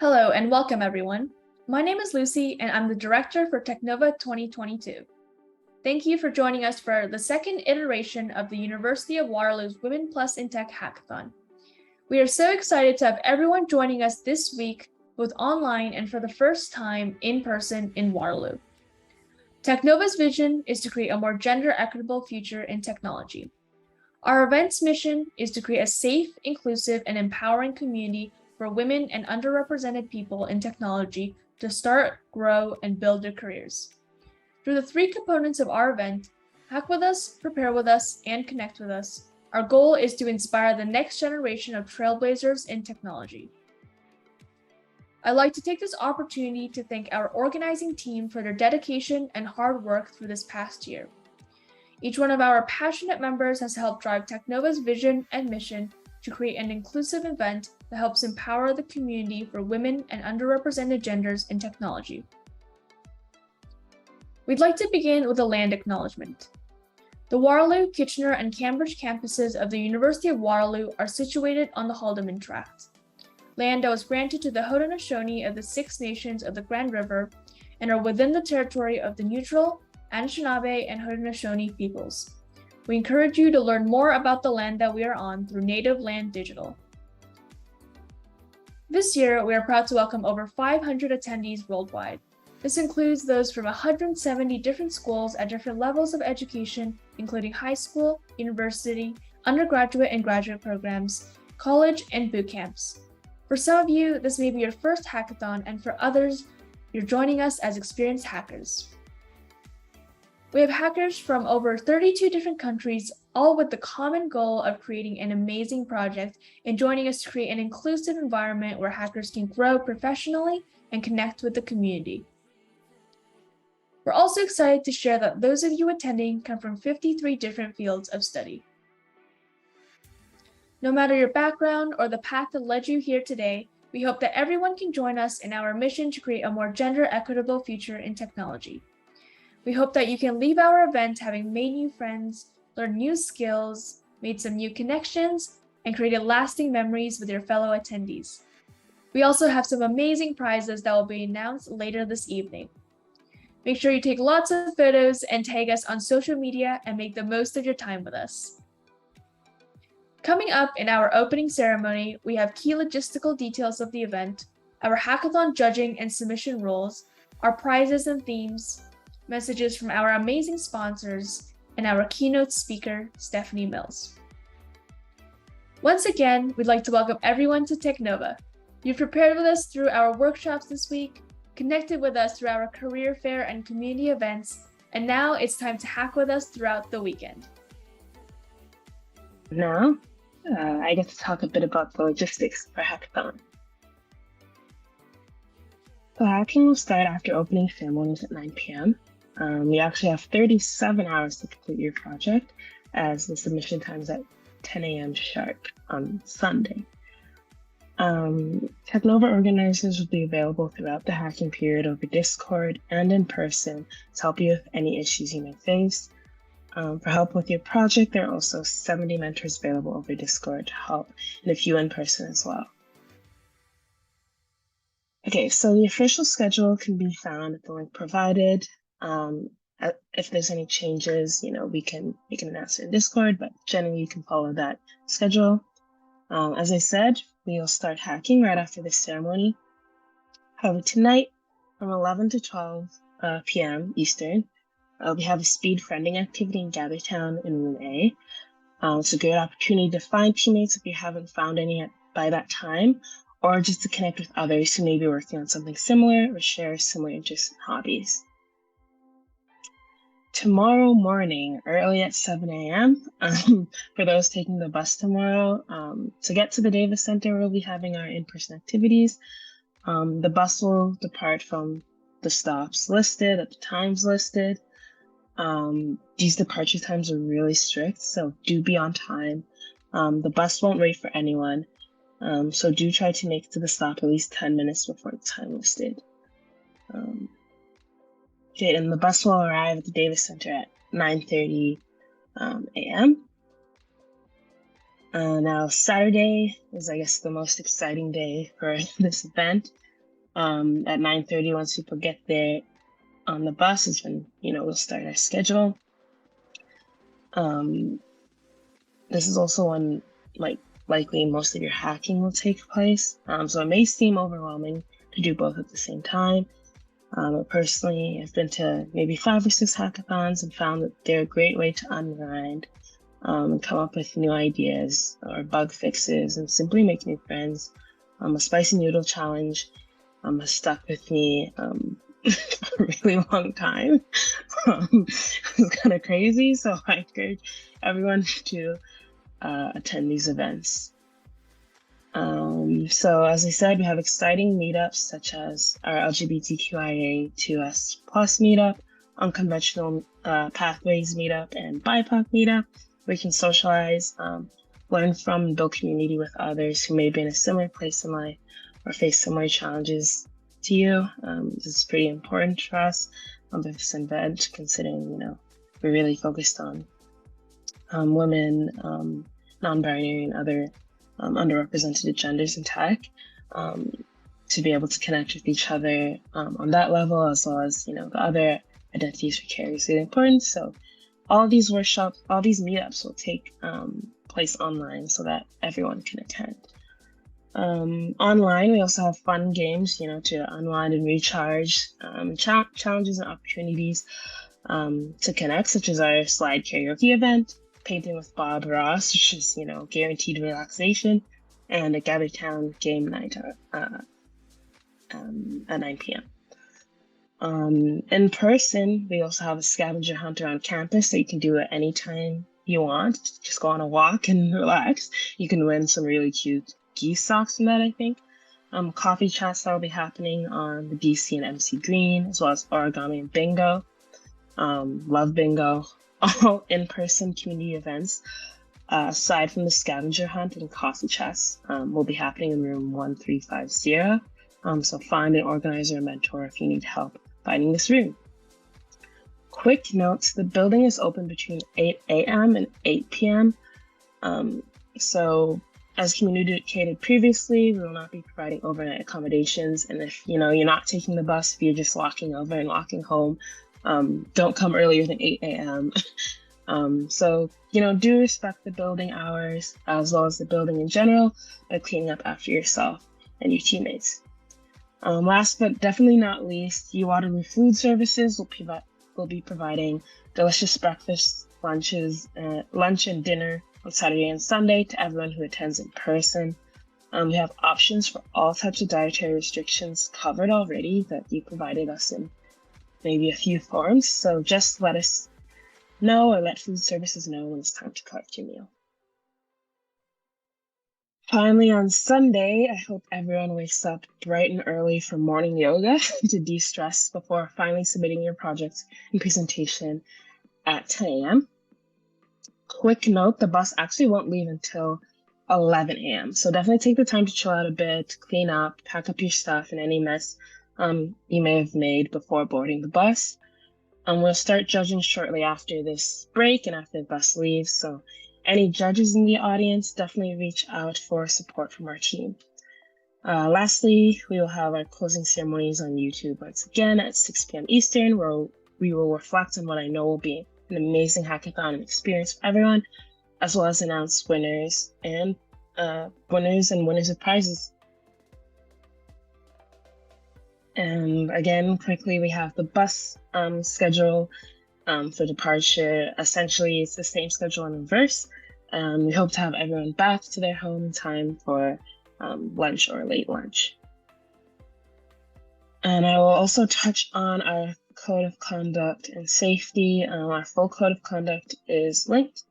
Hello and welcome everyone. My name is Lucy and I'm the Director for TechNova 2022. Thank you for joining us for the second iteration of the University of Waterloo's Women Plus in Tech Hackathon. We are so excited to have everyone joining us this week, both online and for the first time in person in Waterloo. TechNova's vision is to create a more gender equitable future in technology. Our event's mission is to create a safe, inclusive, and empowering community for women and underrepresented people in technology to start, grow, and build their careers. Through the three components of our event, Hack with Us, Prepare with Us, and Connect with Us, our goal is to inspire the next generation of trailblazers in technology. I'd like to take this opportunity to thank our organizing team for their dedication and hard work through this past year. Each one of our passionate members has helped drive TechNova's vision and mission to create an inclusive event that helps empower the community for women and underrepresented genders in technology. We'd like to begin with a land acknowledgement. The Waterloo, Kitchener, and Cambridge campuses of the University of Waterloo are situated on the Haldimand Tract, land that was granted to the Haudenosaunee of the Six Nations of the Grand River and are within the territory of the neutral Anishinaabe and Haudenosaunee peoples. We encourage you to learn more about the land that we are on through Native Land Digital. This year, we are proud to welcome over 500 attendees worldwide. This includes those from 170 different schools at different levels of education, including high school, university, undergraduate and graduate programs, college, and boot camps. For some of you, this may be your first hackathon, and for others, you're joining us as experienced hackers. We have hackers from over 32 different countries, all with the common goal of creating an amazing project and joining us to create an inclusive environment where hackers can grow professionally and connect with the community. We're also excited to share that those of you attending come from 53 different fields of study. No matter your background or the path that led you here today, we hope that everyone can join us in our mission to create a more gender equitable future in technology. We hope that you can leave our event having made new friends, learned new skills, made some new connections, and created lasting memories with your fellow attendees. We also have some amazing prizes that will be announced later this evening. Make sure you take lots of photos and tag us on social media and make the most of your time with us. Coming up in our opening ceremony, we have key logistical details of the event, our hackathon judging and submission rules, our prizes and themes, messages from our amazing sponsors, and our keynote speaker, Stephanie Mills. Once again, we'd like to welcome everyone to TechNova. You've prepared with us through our workshops this week, connected with us through our career fair and community events, And now it's time to hack with us throughout the weekend. Now, I get to talk a bit about the logistics for hackathon. So hacking will start after opening ceremonies at 9 p.m. You actually have 37 hours to complete your project, as the submission time is at 10 a.m. sharp on Sunday. TechNova organizers will be available throughout the hacking period over Discord and in person to help you with any issues you may face. For help with your project, there are also 70 mentors available over Discord to help, and a few in person as well. Okay, so the official schedule can be found at the link provided. If there's any changes, we can announce it in Discord, but generally you can follow that schedule. As I said, we'll start hacking right after the ceremony. However, tonight from 11 to 12 p.m. Eastern, we have a speed friending activity in Gathertown in Room A. It's a great opportunity to find teammates if you haven't found any yet by that time, or just to connect with others who may be working on something similar or share similar interests and hobbies. Tomorrow morning, early at 7 a.m., for those taking the bus tomorrow, to get to the Davis Center, we'll be having our in-person activities. The bus will depart from the stops listed at the times listed. These departure times are really strict, so do be on time. The bus won't wait for anyone, so do try to make it to the stop at least 10 minutes before the time listed. Okay, and the bus will arrive at the Davis Center at 9:30 a.m. Now, Saturday is, I guess, the most exciting day for this event. At 9:30, once people get there on the bus, is when, we'll start our schedule. This is also when, likely most of your hacking will take place. So it may seem overwhelming to do both at the same time. Personally, I've been to maybe 5 or 6 hackathons and found that they're a great way to unwind and come up with new ideas or bug fixes and simply make new friends. A spicy noodle challenge has stuck with me for a really long time. It's kind of crazy, so I encourage everyone to attend these events. So as I said, we have exciting meetups such as our LGBTQIA2S plus meetup, unconventional pathways meetup, and BIPOC meetup. We can socialize, learn from, and build community with others who may be in a similar place in life or face similar challenges to you. This is pretty important for us with this event, considering, we're really focused on women, non-binary, and other underrepresented genders in tech, to be able to connect with each other on that level, as well as, the other identities we carry is really important. So all these workshops, all these meetups will take place online so that everyone can attend. Online, we also have fun games, to unwind and recharge, challenges and opportunities to connect, such as our slide karaoke event, Painting with Bob Ross, which is, guaranteed relaxation, and a Gathertown game night at 9 p.m. In person, we also have a scavenger hunt around campus that you can do at any time you want. Just go on a walk and relax. You can win some really cute geese socks from that, I think. Coffee chats that will be happening on the DC and MC Green, as well as origami and bingo. Love bingo. All in-person community events, aside from the scavenger hunt and coffee chats, will be happening in room 1350. So find an organizer or mentor if you need help finding this room. Quick notes, the building is open between 8 a.m. and 8 p.m. So as communicated previously, we will not be providing overnight accommodations. And if, you're not taking the bus, if you're just walking over and walking home, don't come earlier than 8 a.m. So, do respect the building hours as well as the building in general by cleaning up after yourself and your teammates. Last but definitely not least, Waterloo Food Services will be providing delicious breakfast, lunch and dinner on Saturday and Sunday to everyone who attends in person. We have options for all types of dietary restrictions covered already that you provided us in maybe a few forms. So just let us know or let food services know when it's time to collect your meal. Finally, on Sunday, I hope everyone wakes up bright and early for morning yoga to de-stress before finally submitting your project and presentation at 10 a.m. Quick note, the bus actually won't leave until 11 a.m. So definitely take the time to chill out a bit, clean up, pack up your stuff and any mess you may have made before boarding the bus. We'll start judging shortly after this break and after the bus leaves. So any judges in the audience, definitely reach out for support from our team. Lastly, we will have our closing ceremonies on YouTube once again at 6 p.m. Eastern, where we will reflect on what I know will be an amazing hackathon experience for everyone, as well as announce winners and winners of prizes. And again, quickly, we have the bus schedule for departure. Essentially, it's the same schedule in reverse. We hope to have everyone back to their home in time for lunch or late lunch. And I will also touch on our code of conduct and safety. Our full code of conduct is linked.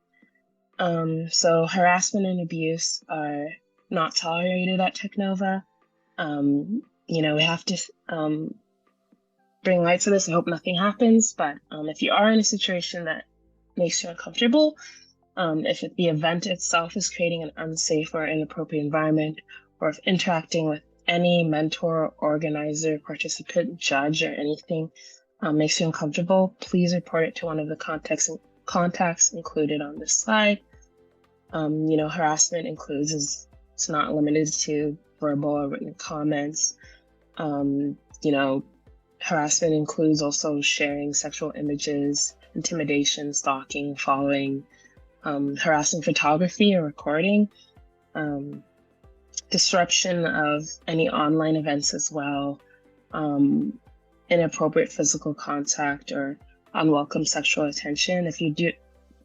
So harassment and abuse are not tolerated at TechNova. We have to bring light to this. I hope nothing happens, but if you are in a situation that makes you uncomfortable, if the event itself is creating an unsafe or inappropriate environment, or if interacting with any mentor, organizer, participant, judge, or anything makes you uncomfortable, please report it to one of the contacts included on this slide. Harassment includes, it's not limited to verbal or written comments. Harassment includes also sharing sexual images, intimidation, stalking, following, harassing photography or recording, disruption of any online events as well, inappropriate physical contact or unwelcome sexual attention. If you do,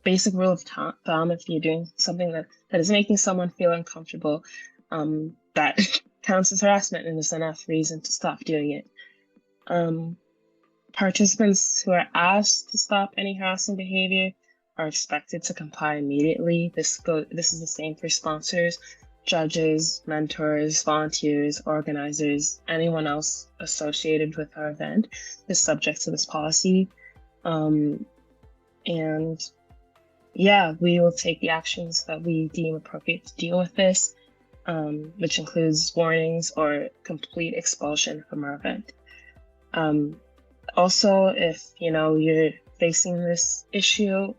basic rule of thumb, if you're doing something that is making someone feel uncomfortable, that counts as harassment and is enough reason to stop doing it. Participants who are asked to stop any harassing behavior are expected to comply immediately. This is the same for sponsors, judges, mentors, volunteers, organizers, anyone else associated with our event is subject to this policy. We will take the actions that we deem appropriate to deal with this, which includes warnings or complete expulsion from our event. Also, if you're facing this issue,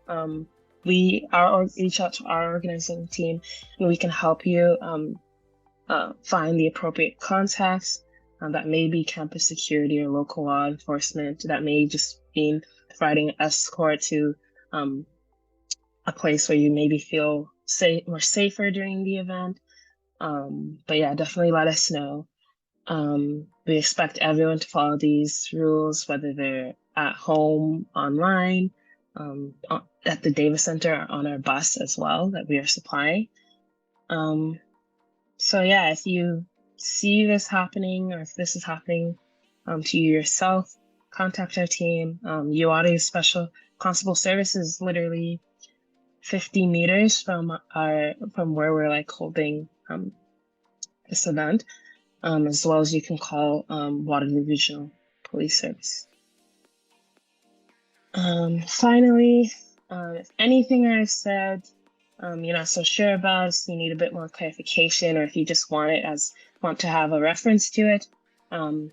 reach out to our organizing team and we can help you find the appropriate contacts. That may be campus security or local law enforcement. That may just mean providing an escort to a place where you maybe feel more safer during the event. But yeah, definitely let us know. We expect everyone to follow these rules, whether they're at home, online, at the Davis Center, or on our bus as well that we are supplying. If you see this happening or if this is happening to you yourself, contact our team. UADI's Special Constable Service is literally 50 meters from where we're holding this event. As well as you can call Waterloo Regional Police Service. Finally, if anything I've said, you're not so sure about, so you need a bit more clarification, or if you just want to have a reference to it,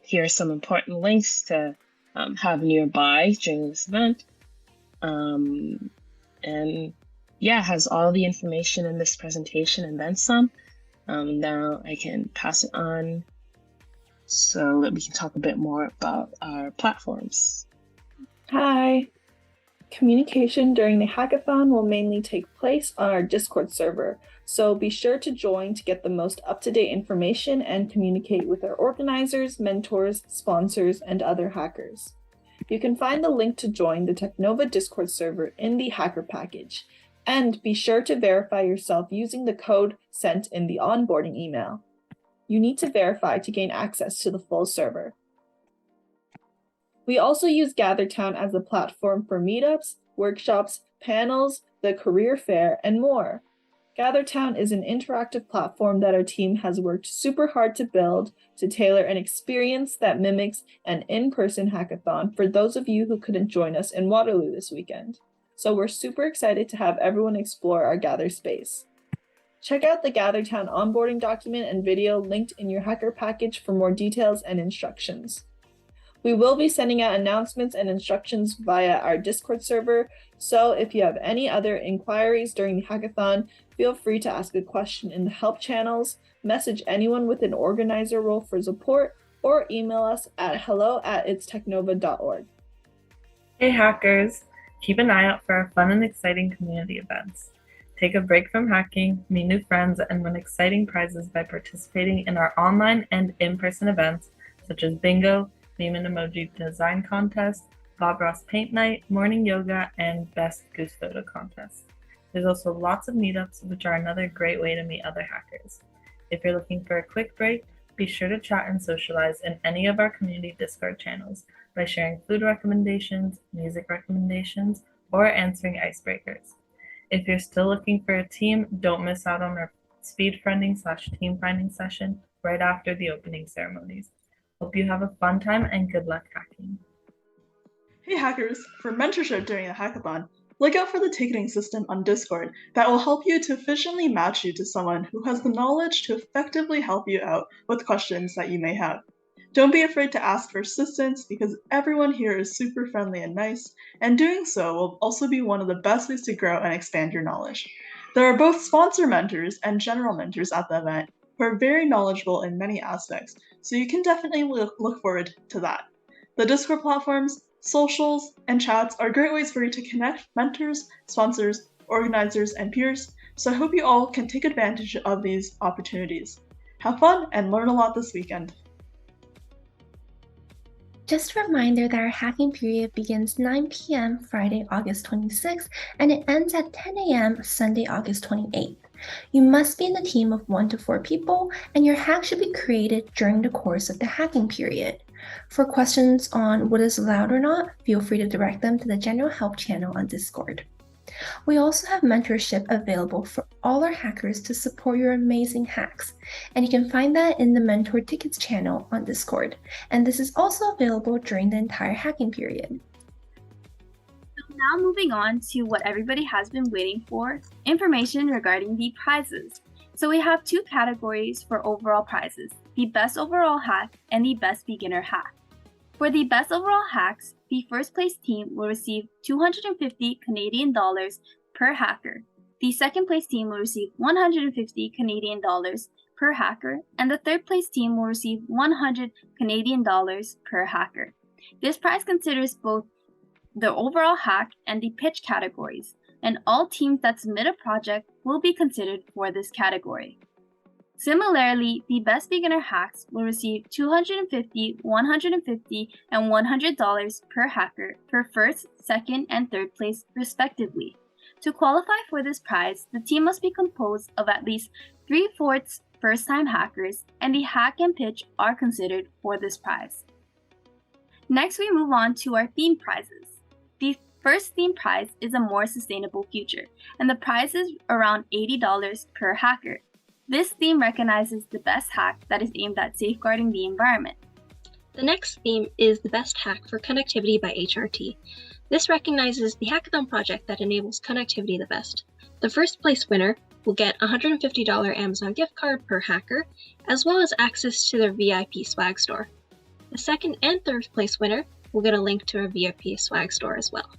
here are some important links to have nearby during this event. Has all the information in this presentation and then some. Now I can pass it on so that we can talk a bit more about our platforms. Hi. Communication during the hackathon will mainly take place on our Discord server, so be sure to join to get the most up-to-date information and communicate with our organizers, mentors, sponsors, and other hackers. You can find the link to join the TechNova Discord server in the hacker package. And be sure to verify yourself using the code sent in the onboarding email. You need to verify to gain access to the full server. We also use GatherTown as a platform for meetups, workshops, panels, the career fair, and more. GatherTown is an interactive platform that our team has worked super hard to build to tailor an experience that mimics an in-person hackathon for those of you who couldn't join us in Waterloo this weekend. So we're super excited to have everyone explore our Gather space. Check out the GatherTown onboarding document and video linked in your hacker package for more details and instructions. We will be sending out announcements and instructions via our Discord server, so if you have any other inquiries during the hackathon, feel free to ask a question in the help channels, message anyone with an organizer role for support, or email us at hello@itstechnova.org. Hey hackers! Keep an eye out for our fun and exciting community events. Take a break from hacking, meet new friends, and win exciting prizes by participating in our online and in-person events such as Bingo, Meme and Emoji Design Contest, Bob Ross Paint Night, Morning Yoga, and Best Goose Photo Contest. There's also lots of meetups, which are another great way to meet other hackers. If you're looking for a quick break, be sure to chat and socialize in any of our community Discord channels by sharing food recommendations, music recommendations, or answering icebreakers. If you're still looking for a team, don't miss out on our speed friending/team finding session right after the opening ceremonies. Hope you have a fun time and good luck hacking. Hey hackers, for mentorship during the hackathon, look out for the ticketing system on Discord that will help you to efficiently match you to someone who has the knowledge to effectively help you out with questions that you may have. Don't be afraid to ask for assistance because everyone here is super friendly and nice, and doing so will also be one of the best ways to grow and expand your knowledge. There are both sponsor mentors and general mentors at the event who are very knowledgeable in many aspects, so you can definitely look forward to that. The Discord platforms, socials, and chats are great ways for you to connect mentors, sponsors, organizers, and peers, so I hope you all can take advantage of these opportunities. Have fun and learn a lot this weekend. Just a reminder that our hacking period begins 9 p.m. Friday, August 26th, and it ends at 10 a.m. Sunday, August 28th. You must be in a team of 1 to 4 people, and your hack should be created during the course of the hacking period. For questions on what is allowed or not, feel free to direct them to the general help channel on Discord. We also have mentorship available for all our hackers to support your amazing hacks, and you can find that in the Mentor Tickets channel on Discord, and this is also available during the entire hacking period. So now moving on to what everybody has been waiting for, information regarding the prizes. So we have 2 categories for overall prizes, the best overall hack and the best beginner hack. For the best overall hacks, the first place team will receive 250 Canadian dollars per hacker. The second place team will receive 150 Canadian dollars per hacker, and the third place team will receive 100 Canadian dollars per hacker. This prize considers both the overall hack and the pitch categories, and all teams that submit a project will be considered for this category. Similarly, the best beginner hacks will receive $250, $150, and $100 per hacker for first, second, and third place, respectively. To qualify for this prize, the team must be composed of at least 3/4 first-time hackers, and the hack and pitch are considered for this prize. Next, we move on to our theme prizes. The first theme prize is a more sustainable future, and the prize is around $80 per hacker. This theme recognizes the best hack that is aimed at safeguarding the environment. The next theme is the best hack for connectivity by HRT. This recognizes the hackathon project that enables connectivity the best. The first place winner will get a $150 Amazon gift card per hacker, as well as access to their VIP swag store. The second and third place winner will get a link to our VIP swag store as well.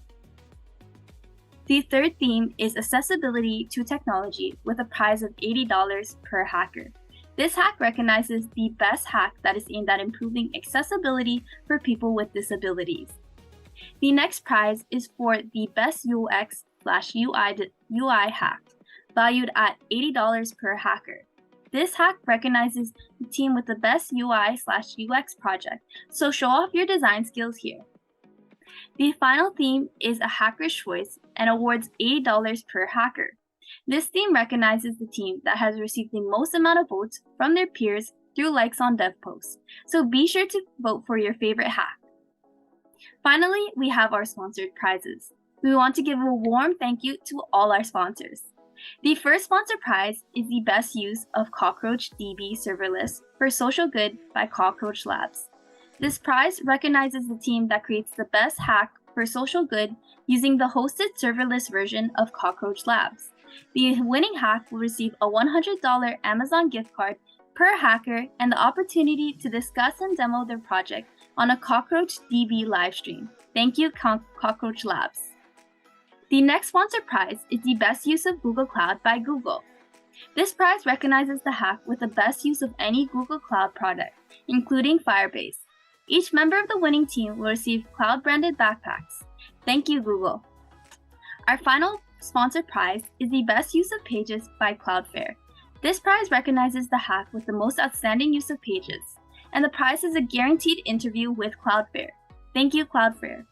The third theme is accessibility to technology with a prize of $80 per hacker. This hack recognizes the best hack that is aimed at improving accessibility for people with disabilities. The next prize is for the best UX/UI hack, valued at $80 per hacker. This hack recognizes the team with the best UI/UX project, so show off your design skills here. The final theme is a hacker's choice and awards $80 per hacker. This theme recognizes the team that has received the most amount of votes from their peers through likes on dev posts, so be sure to vote for your favorite hack. Finally, we have our sponsored prizes. We want to give a warm thank you to all our sponsors. The first sponsored prize is the best use of Cockroach DB serverless for social good by Cockroach Labs. This prize recognizes the team that creates the best hack for social good using the hosted serverless version of Cockroach Labs. The winning hack will receive a $100 Amazon gift card per hacker and the opportunity to discuss and demo their project on a Cockroach DB livestream. Thank you, Cockroach Labs. The next sponsored prize is the best use of Google Cloud by Google. This prize recognizes the hack with the best use of any Google Cloud product, including Firebase. Each member of the winning team will receive cloud-branded backpacks. Thank you, Google. Our final sponsored prize is the best use of Pages by Cloudflare. This prize recognizes the hack with the most outstanding use of Pages, and the prize is a guaranteed interview with Cloudflare. Thank you, Cloudflare.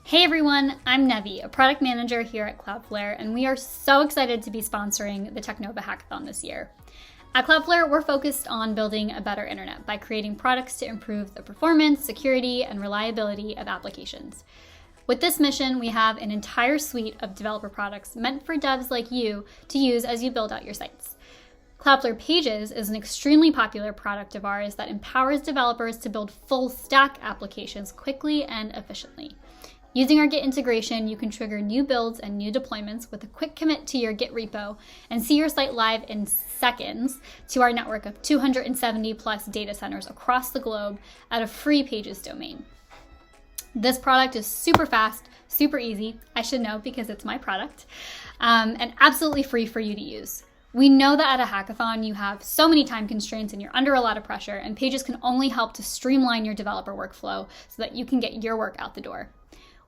Hey everyone, I'm Nevi, a product manager here at Cloudflare, and we are so excited to be sponsoring the TechNova Hackathon this year. At Cloudflare, we're focused on building a better internet by creating products to improve the performance, security, and reliability of applications. With this mission, we have an entire suite of developer products meant for devs like you to use as you build out your sites. Cloudflare Pages is an extremely popular product of ours that empowers developers to build full-stack applications quickly and efficiently. Using our Git integration, you can trigger new builds and new deployments with a quick commit to your Git repo and see your site live in seconds to our network of 270 plus data centers across the globe at a free Pages domain. This product is super fast, super easy, I should know because it's my product, and absolutely free for you to use. We know that at a hackathon, you have so many time constraints and you're under a lot of pressure, and Pages can only help to streamline your developer workflow so that you can get your work out the door.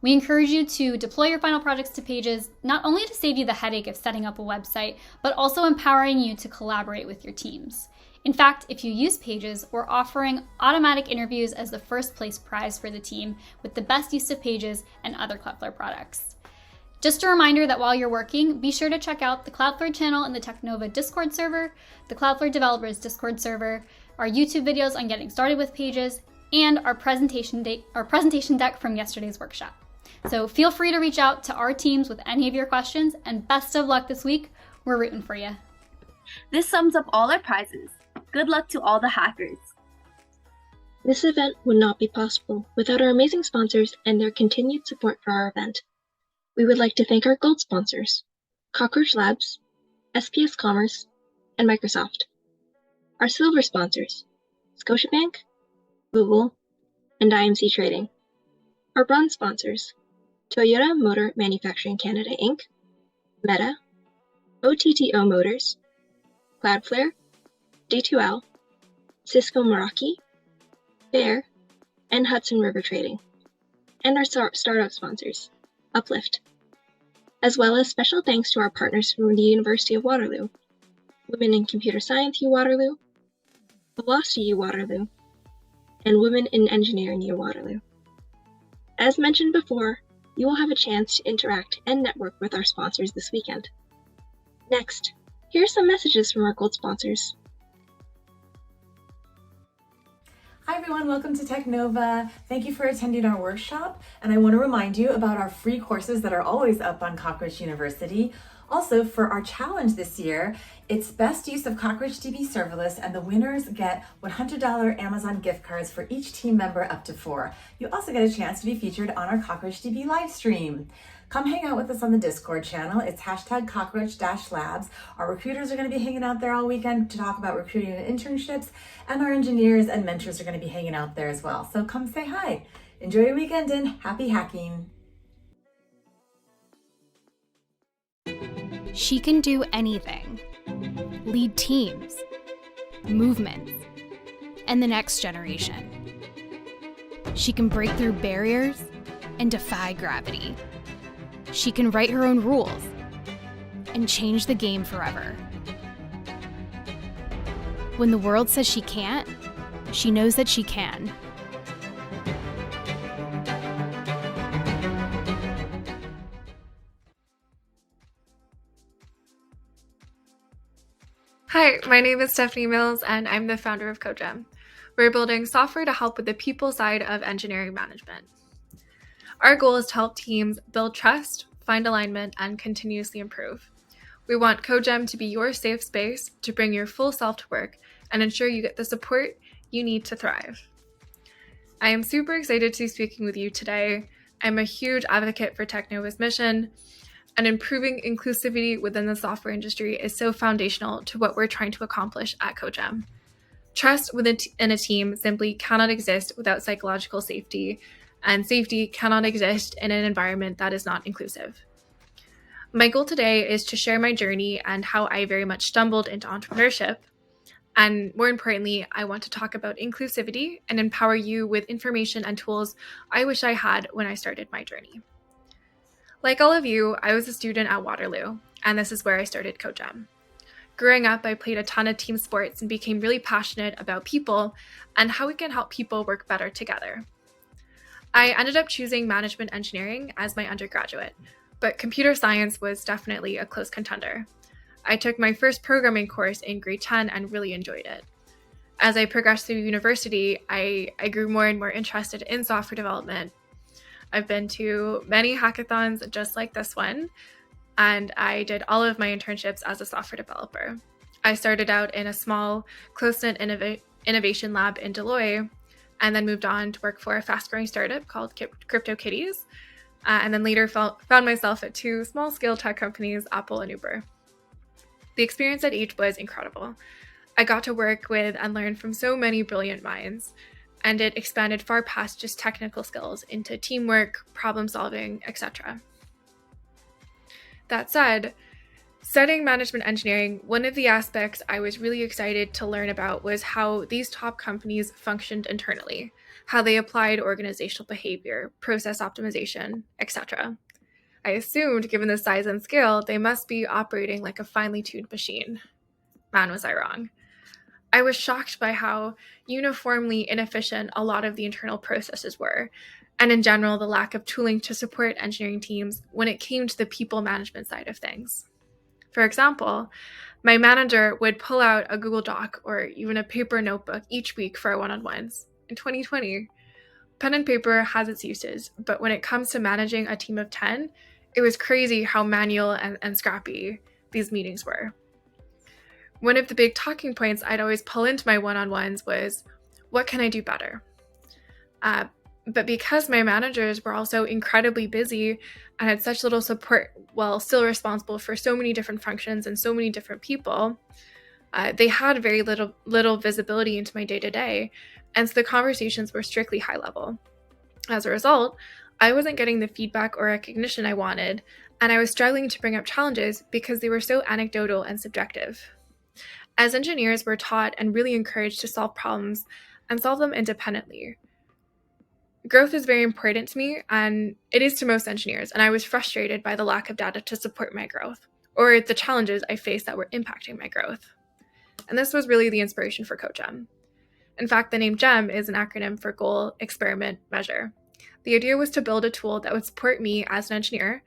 We encourage you to deploy your final projects to Pages, not only to save you the headache of setting up a website, but also empowering you to collaborate with your teams. In fact, if you use Pages, we're offering automatic interviews as the first place prize for the team with the best use of Pages and other Cloudflare products. Just a reminder that while you're working, be sure to check out the Cloudflare channel in the TechNova Discord server, the Cloudflare Developers Discord server, our YouTube videos on getting started with Pages, and our presentation deck from yesterday's workshop. So feel free to reach out to our teams with any of your questions, and best of luck this week. We're rooting for you. This sums up all our prizes. Good luck to all the hackers. This event would not be possible without our amazing sponsors and their continued support for our event. We would like to thank our gold sponsors, Cockroach Labs, SPS Commerce, and Microsoft. Our silver sponsors, Scotiabank, Google, and IMC Trading. Our bronze sponsors, Toyota Motor Manufacturing Canada Inc., Meta, OTTO Motors, Cloudflare, D2L, Cisco Meraki, Bear, and Hudson River Trading. And our startup sponsors, Uplift. As well as special thanks to our partners from the University of Waterloo, Women in Computer Science U Waterloo, Velocity U Waterloo, and Women in Engineering U Waterloo. As mentioned before, you will have a chance to interact and network with our sponsors this weekend. Next, here are some messages from our gold sponsors. Hi everyone, welcome to TechNova. Thank you for attending our workshop, and I want to remind you about our free courses that are always up on Cockroach University. Also, for our challenge this year, it's best use of CockroachDB serverless, and the winners get $100 Amazon gift cards for each team member up to 4. You also get a chance to be featured on our CockroachDB live stream. Come hang out with us on the Discord channel. It's #cockroach-labs. Our recruiters are going to be hanging out there all weekend to talk about recruiting and internships, and our engineers and mentors are going to be hanging out there as well. So come say hi. Enjoy your weekend and happy hacking. She can do anything. Lead teams, movements, and the next generation. She can break through barriers and defy gravity. She can write her own rules and change the game forever. When the world says she can't, she knows that she can. Hi, my name is Stephanie Mills, and I'm the founder of CodeGem. We're building software to help with the people side of engineering management. Our goal is to help teams build trust, find alignment, and continuously improve. We want CoGEM to be your safe space to bring your full self to work and ensure you get the support you need to thrive. I am super excited to be speaking with you today. I'm a huge advocate for TechNova's mission, and improving inclusivity within the software industry is so foundational to what we're trying to accomplish at CoGEM. Trust in a team simply cannot exist without psychological safety, and safety cannot exist in an environment that is not inclusive. My goal today is to share my journey and how I very much stumbled into entrepreneurship. And more importantly, I want to talk about inclusivity and empower you with information and tools I wish I had when I started my journey. Like all of you, I was a student at Waterloo, and this is where I started CoGEM. Growing up, I played a ton of team sports and became really passionate about people and how we can help people work better together. I ended up choosing management engineering as my undergraduate, but computer science was definitely a close contender. I took my first programming course in grade 10 and really enjoyed it. As I progressed through university, I grew more and more interested in software development. I've been to many hackathons just like this one, and I did all of my internships as a software developer. I started out in a small, close-knit innovation lab in Deloitte, and then moved on to work for a fast-growing startup called CryptoKitties, and then later found myself at two small-scale tech companies, Apple and Uber. The experience at each was incredible. I got to work with and learn from so many brilliant minds, and it expanded far past just technical skills into teamwork, problem solving, etc. That said, studying management engineering, one of the aspects I was really excited to learn about was how these top companies functioned internally, how they applied organizational behavior, process optimization, etc. I assumed, given the size and scale, they must be operating like a finely tuned machine. Man, was I wrong. I was shocked by how uniformly inefficient a lot of the internal processes were, and in general, the lack of tooling to support engineering teams when it came to the people management side of things. For example, my manager would pull out a Google Doc or even a paper notebook each week for our one-on-ones. In 2020, pen and paper has its uses, but when it comes to managing a team of 10, it was crazy how manual and scrappy these meetings were. One of the big talking points I'd always pull into my one-on-ones was, what can I do better? But because my managers were also incredibly busy and had such little support while still responsible for so many different functions and so many different people, they had very little visibility into my day-to-day, and so the conversations were strictly high level. As a result, I wasn't getting the feedback or recognition I wanted, and I was struggling to bring up challenges because they were so anecdotal and subjective. As engineers, we're taught and really encouraged to solve problems and solve them independently. Growth is very important to me, and it is to most engineers, and I was frustrated by the lack of data to support my growth, or the challenges I faced that were impacting my growth. And this was really the inspiration for CoGEM. In fact, the name GEM is an acronym for Goal, Experiment, Measure. The idea was to build a tool that would support me as an engineer,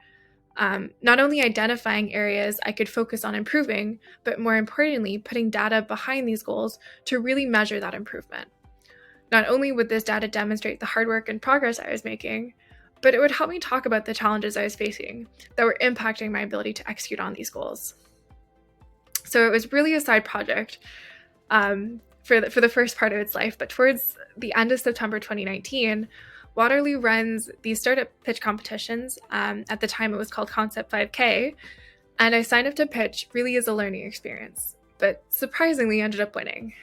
not only identifying areas I could focus on improving, but more importantly, putting data behind these goals to really measure that improvement. Not only would this data demonstrate the hard work and progress I was making, but it would help me talk about the challenges I was facing that were impacting my ability to execute on these goals. So it was really a side project for the first part of its life, but towards the end of September 2019, Waterloo runs these startup pitch competitions. At the time, it was called Concept 5K, and I signed up to pitch really as a learning experience, but surprisingly ended up winning.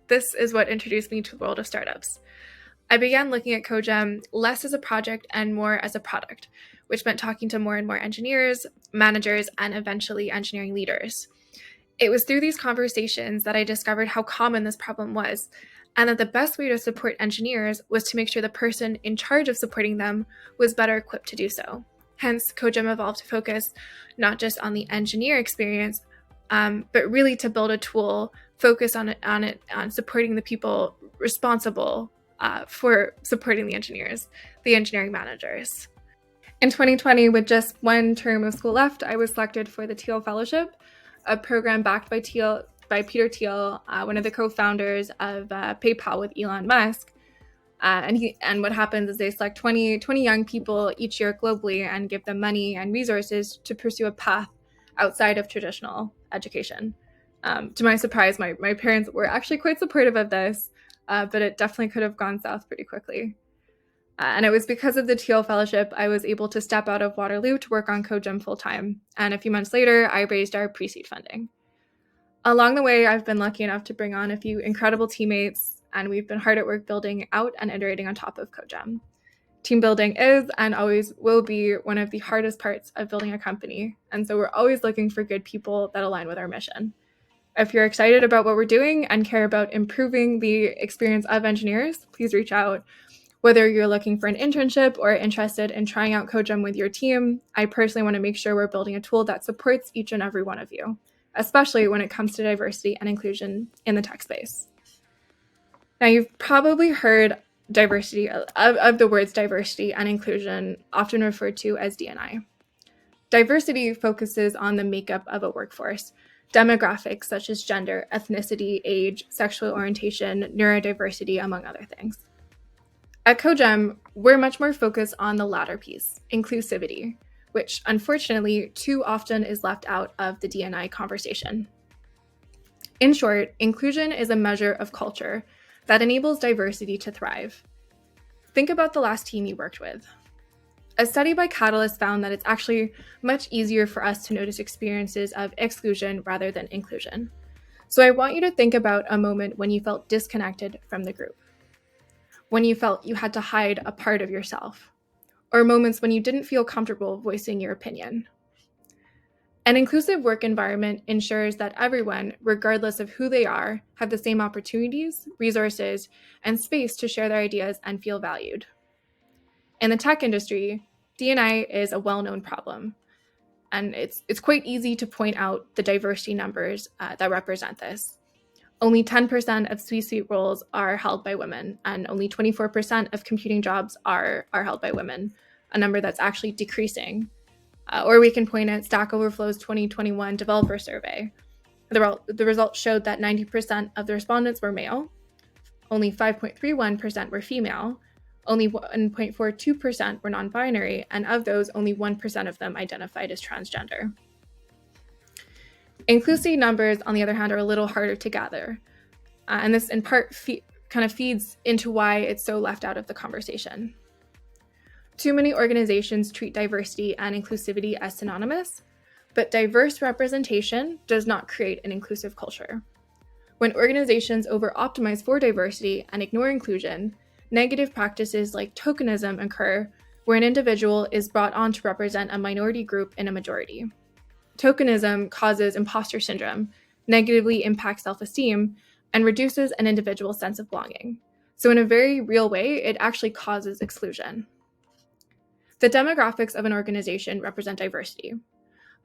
This is what introduced me to the world of startups. I began looking at CoGEM less as a project and more as a product, which meant talking to more and more engineers, managers, and eventually engineering leaders. It was through these conversations that I discovered how common this problem was, and that the best way to support engineers was to make sure the person in charge of supporting them was better equipped to do so. Hence, CoGEM evolved to focus not just on the engineer experience, but really to build a tool focused on supporting the people responsible for supporting the engineers, the engineering managers. In 2020, with just one term of school left, I was selected for the Thiel Fellowship, a program backed by Peter Thiel, one of the co-founders of PayPal with Elon Musk. And what happens is they select 20 young people each year globally and give them money and resources to pursue a path outside of traditional education. To my surprise, my parents were actually quite supportive of this, but it definitely could have gone south pretty quickly. And it was because of the Teal Fellowship I was able to step out of Waterloo to work on CoGEM full-time. And a few months later, I raised our pre-seed funding. Along the way, I've been lucky enough to bring on a few incredible teammates, and we've been hard at work building out and iterating on top of CoGEM. Team building is and always will be one of the hardest parts of building a company, and so we're always looking for good people that align with our mission. If you're excited about what we're doing and care about improving the experience of engineers, please reach out. Whether you're looking for an internship or interested in trying out CoGEM with your team, I personally want to make sure we're building a tool that supports each and every one of you, especially when it comes to diversity and inclusion in the tech space. Now, you've probably heard diversity of the words diversity and inclusion, often referred to as D&I. Diversity focuses on the makeup of a workforce, demographics such as gender, ethnicity, age, sexual orientation, neurodiversity, among other things. At CoGEM, we're much more focused on the latter piece, inclusivity, which unfortunately too often is left out of the D&I conversation. In short, inclusion is a measure of culture that enables diversity to thrive. Think about the last team you worked with. A study by Catalyst found that it's actually much easier for us to notice experiences of exclusion rather than inclusion. So I want you to think about a moment when you felt disconnected from the group, when you felt you had to hide a part of yourself, or moments when you didn't feel comfortable voicing your opinion. An inclusive work environment ensures that everyone, regardless of who they are, have the same opportunities, resources, and space to share their ideas and feel valued. In the tech industry, D&I is a well-known problem, and it's quite easy to point out the diversity numbers that represent this. Only 10% of C-suite roles are held by women, and only 24% of computing jobs are held by women, a number that's actually decreasing. Or we can point at Stack Overflow's 2021 developer survey. The results showed that 90% of the respondents were male, only 5.31% were female, only 1.42% were non-binary, and of those, only 1% of them identified as transgender. Inclusive numbers, on the other hand, are a little harder to gather, and this in part kind of feeds into why it's so left out of the conversation. Too many organizations treat diversity and inclusivity as synonymous, but diverse representation does not create an inclusive culture. When organizations over-optimize for diversity and ignore inclusion, negative practices like tokenism occur, where an individual is brought on to represent a minority group in a majority. Tokenism causes imposter syndrome, negatively impacts self-esteem, and reduces an individual's sense of belonging. So in a very real way, it actually causes exclusion. The demographics of an organization represent diversity,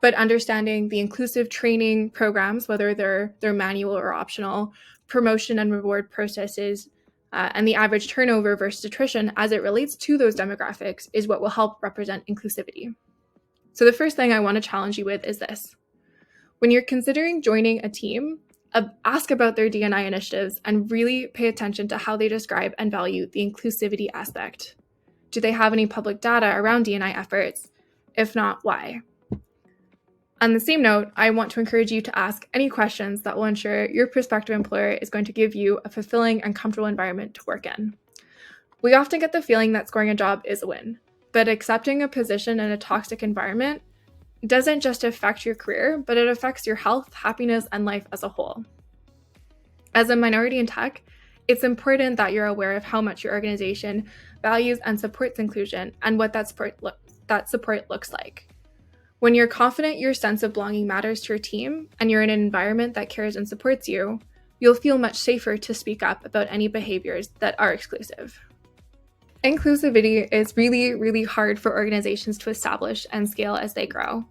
but understanding the inclusive training programs, whether they're manual or optional, promotion and reward processes, and the average turnover versus attrition as it relates to those demographics is what will help represent inclusivity. So the first thing I want to challenge you with is this. When you're considering joining a team, ask about their D&I initiatives and really pay attention to how they describe and value the inclusivity aspect. Do they have any public data around D&I efforts? If not, why? On the same note, I want to encourage you to ask any questions that will ensure your prospective employer is going to give you a fulfilling and comfortable environment to work in. We often get the feeling that scoring a job is a win, but accepting a position in a toxic environment doesn't just affect your career, but it affects your health, happiness, and life as a whole. As a minority in tech, it's important that you're aware of how much your organization values and supports inclusion and what that support looks like. When you're confident your sense of belonging matters to your team and you're in an environment that cares and supports you, you'll feel much safer to speak up about any behaviors that are exclusive. Inclusivity is really, really hard for organizations to establish and scale as they grow.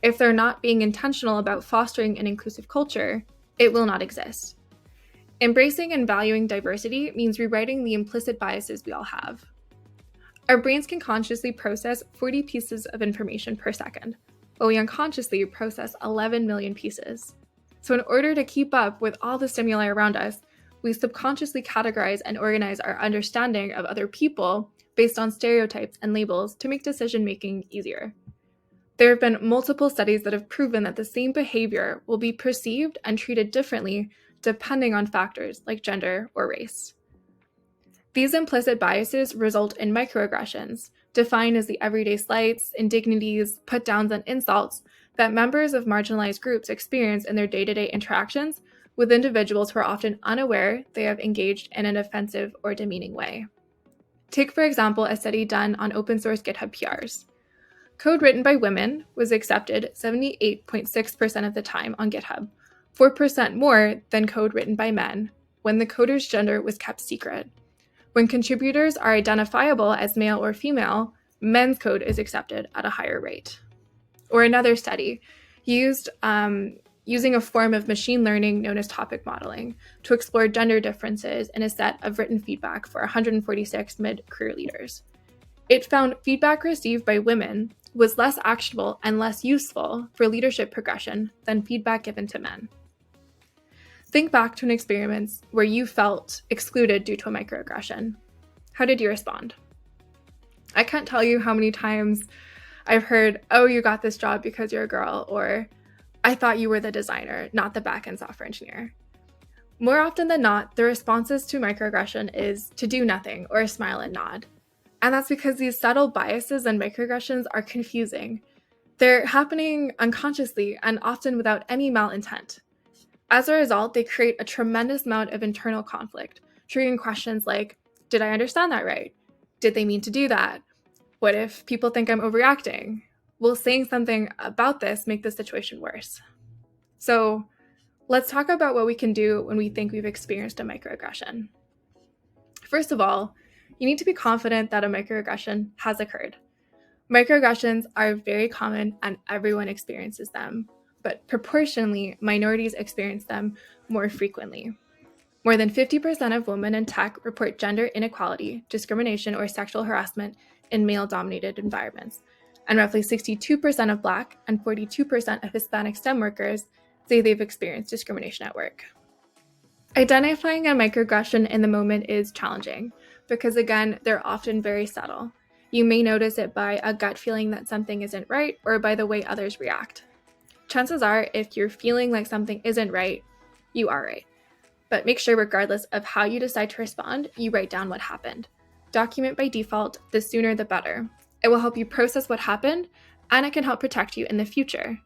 If they're not being intentional about fostering an inclusive culture, it will not exist. Embracing and valuing diversity means rewriting the implicit biases we all have. Our brains can consciously process 40 pieces of information per second, but we unconsciously process 11 million pieces. So in order to keep up with all the stimuli around us, we subconsciously categorize and organize our understanding of other people based on stereotypes and labels to make decision-making easier. There have been multiple studies that have proven that the same behavior will be perceived and treated differently depending on factors like gender or race. These implicit biases result in microaggressions, defined as the everyday slights, indignities, put-downs, and insults that members of marginalized groups experience in their day-to-day interactions with individuals who are often unaware they have engaged in an offensive or demeaning way. Take, for example, a study done on open source GitHub PRs. Code written by women was accepted 78.6% of the time on GitHub, 4% more than code written by men, when the coder's gender was kept secret. When contributors are identifiable as male or female, men's code is accepted at a higher rate. Or another study using a form of machine learning known as topic modeling to explore gender differences in a set of written feedback for 146 mid-career leaders. It found feedback received by women was less actionable and less useful for leadership progression than feedback given to men. Think back to an experience where you felt excluded due to a microaggression. How did you respond? I can't tell you how many times I've heard, "Oh, you got this job because you're a girl," or "I thought you were the designer, not the back-end software engineer." More often than not, the responses to microaggression is to do nothing or smile and nod. And that's because these subtle biases and microaggressions are confusing. They're happening unconsciously and often without any malintent. As a result, they create a tremendous amount of internal conflict, triggering questions like, did I understand that right? Did they mean to do that? What if people think I'm overreacting? Will saying something about this make the situation worse? So let's talk about what we can do when we think we've experienced a microaggression. First of all, you need to be confident that a microaggression has occurred. Microaggressions are very common and everyone experiences them, but proportionally, minorities experience them more frequently. More than 50% of women in tech report gender inequality, discrimination, or sexual harassment in male-dominated environments, and roughly 62% of Black and 42% of Hispanic STEM workers say they've experienced discrimination at work. Identifying a microaggression in the moment is challenging because, again, they're often very subtle. You may notice it by a gut feeling that something isn't right or by the way others react. Chances are, if you're feeling like something isn't right, you are right. But make sure, regardless of how you decide to respond, you write down what happened. Document by default, the sooner the better. It will help you process what happened, and it can help protect you in the future.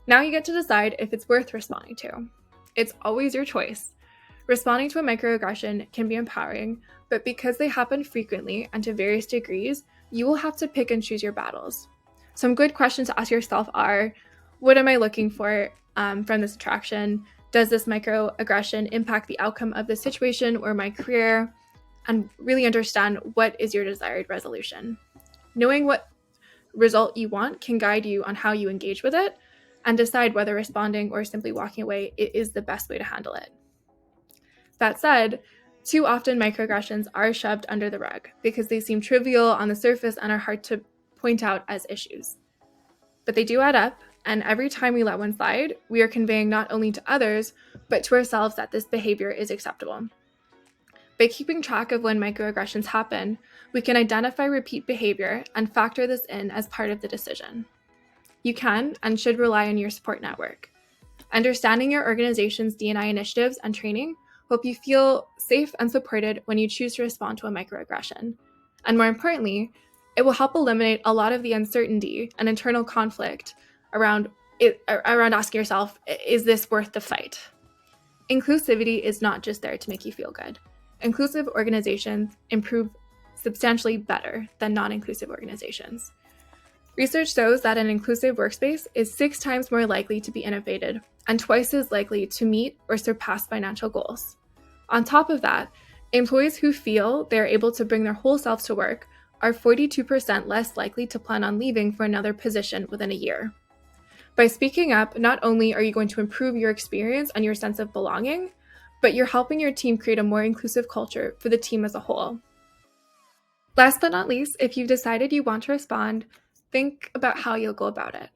Now you get to decide if it's worth responding to. It's always your choice. Responding to a microaggression can be empowering, but because they happen frequently and to various degrees, you will have to pick and choose your battles. Some good questions to ask yourself are, what am I looking for from this interaction? Does this microaggression impact the outcome of the situation or my career? And really understand what is your desired resolution. Knowing what result you want can guide you on how you engage with it and decide whether responding or simply walking away is the best way to handle it. That said, too often microaggressions are shoved under the rug because they seem trivial on the surface and are hard to point out as issues. But they do add up, and every time we let one slide, we are conveying not only to others, but to ourselves that this behavior is acceptable. By keeping track of when microaggressions happen, we can identify repeat behavior and factor this in as part of the decision. You can and should rely on your support network. Understanding your organization's D&I initiatives and training help you feel safe and supported when you choose to respond to a microaggression. And more importantly, it will help eliminate a lot of the uncertainty and internal conflict around asking yourself, is this worth the fight? Inclusivity is not just there to make you feel good. Inclusive organizations improve substantially better than non-inclusive organizations. Research shows that an inclusive workspace is 6 times more likely to be innovated and twice as likely to meet or surpass financial goals. On top of that, employees who feel they are able to bring their whole selves to work are 42% less likely to plan on leaving for another position within a year. By speaking up, not only are you going to improve your experience and your sense of belonging, but you're helping your team create a more inclusive culture for the team as a whole. Last but not least, if you've decided you want to respond, think about how you'll go about it.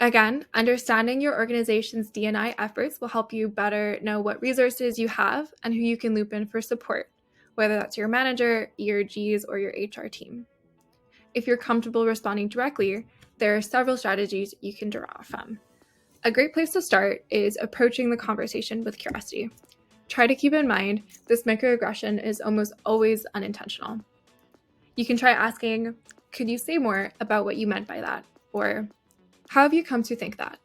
Again, understanding your organization's D&I efforts will help you better know what resources you have and who you can loop in for support, whether that's your manager, ERGs, or your HR team. If you're comfortable responding directly, there are several strategies you can draw from. A great place to start is approaching the conversation with curiosity. Try to keep in mind this microaggression is almost always unintentional. You can try asking, "Could you say more about what you meant by that?" Or, "How have you come to think that?"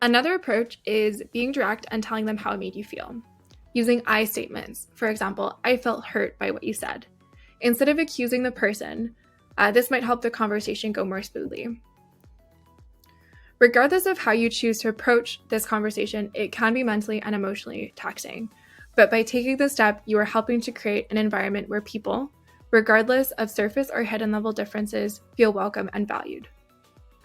Another approach is being direct and telling them how it made you feel. Using I statements. For example, "I felt hurt by what you said." Instead of accusing the person, this might help the conversation go more smoothly. Regardless of how you choose to approach this conversation, it can be mentally and emotionally taxing. But by taking this step, you are helping to create an environment where people, regardless of surface or hidden level differences, feel welcome and valued.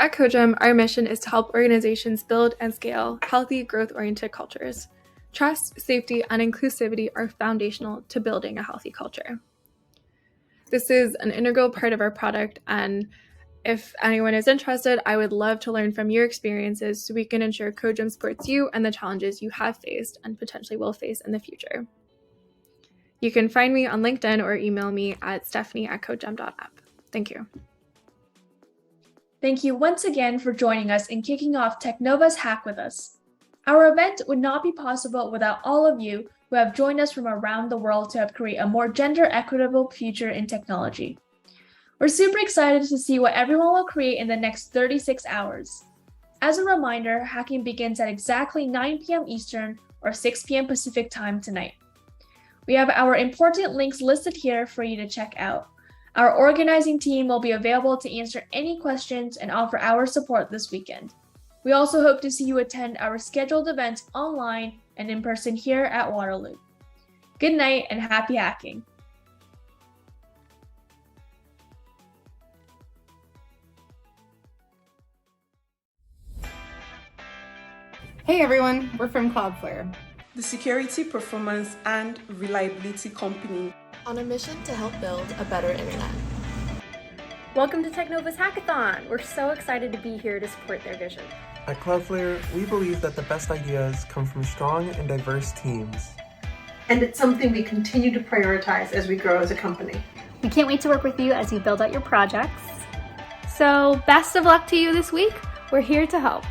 At CoGEM, our mission is to help organizations build and scale healthy, growth-oriented cultures. Trust, safety, and inclusivity are foundational to building a healthy culture. This is an integral part of our product, and if anyone is interested, I would love to learn from your experiences so we can ensure CoGEM supports you and the challenges you have faced and potentially will face in the future. You can find me on LinkedIn or email me at stephanie@cogem.app. Thank you. Thank you once again for joining us in kicking off TechNova's Hack with Us. Our event would not be possible without all of you who have joined us from around the world to help create a more gender equitable future in technology. We're super excited to see what everyone will create in the next 36 hours. As a reminder, hacking begins at exactly 9 p.m. Eastern or 6 p.m. Pacific time tonight. We have our important links listed here for you to check out. Our organizing team will be available to answer any questions and offer our support this weekend. We also hope to see you attend our scheduled events online and in person here at Waterloo. Good night and happy hacking. Hey everyone, we're from Cloudflare, the security, performance, and reliability company on a mission to help build a better internet. Welcome to TechNova's Hackathon. We're so excited to be here to support their vision. At Cloudflare, we believe that the best ideas come from strong and diverse teams. And it's something we continue to prioritize as we grow as a company. We can't wait to work with you as you build out your projects. So best of luck to you this week. We're here to help.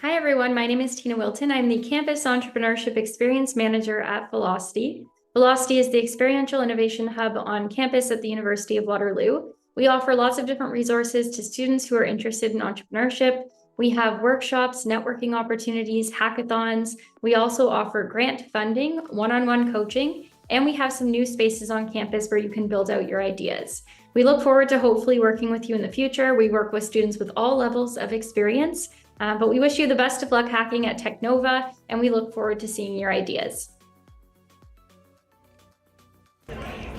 Hi everyone, my name is Tina Wilton. I'm the Campus Entrepreneurship Experience Manager at Velocity. Velocity is the experiential innovation hub on campus at the University of Waterloo. We offer lots of different resources to students who are interested in entrepreneurship. We have workshops, networking opportunities, hackathons. We also offer grant funding, one-on-one coaching, and we have some new spaces on campus where you can build out your ideas. We look forward to hopefully working with you in the future. We work with students with all levels of experience, but we wish you the best of luck hacking at TechNova, and we look forward to seeing your ideas.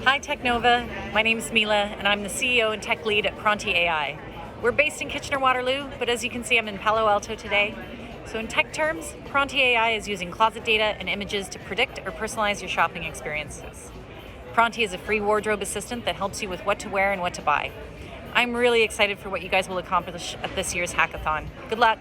Hi TechNova, my name is Mila and I'm the CEO and tech lead at Pronti AI. We're based in Kitchener-Waterloo, but as you can see I'm in Palo Alto today. So in tech terms, Pronti AI is using closet data and images to predict or personalize your shopping experiences. Pronti is a free wardrobe assistant that helps you with what to wear and what to buy. I'm really excited for what you guys will accomplish at this year's hackathon. Good luck!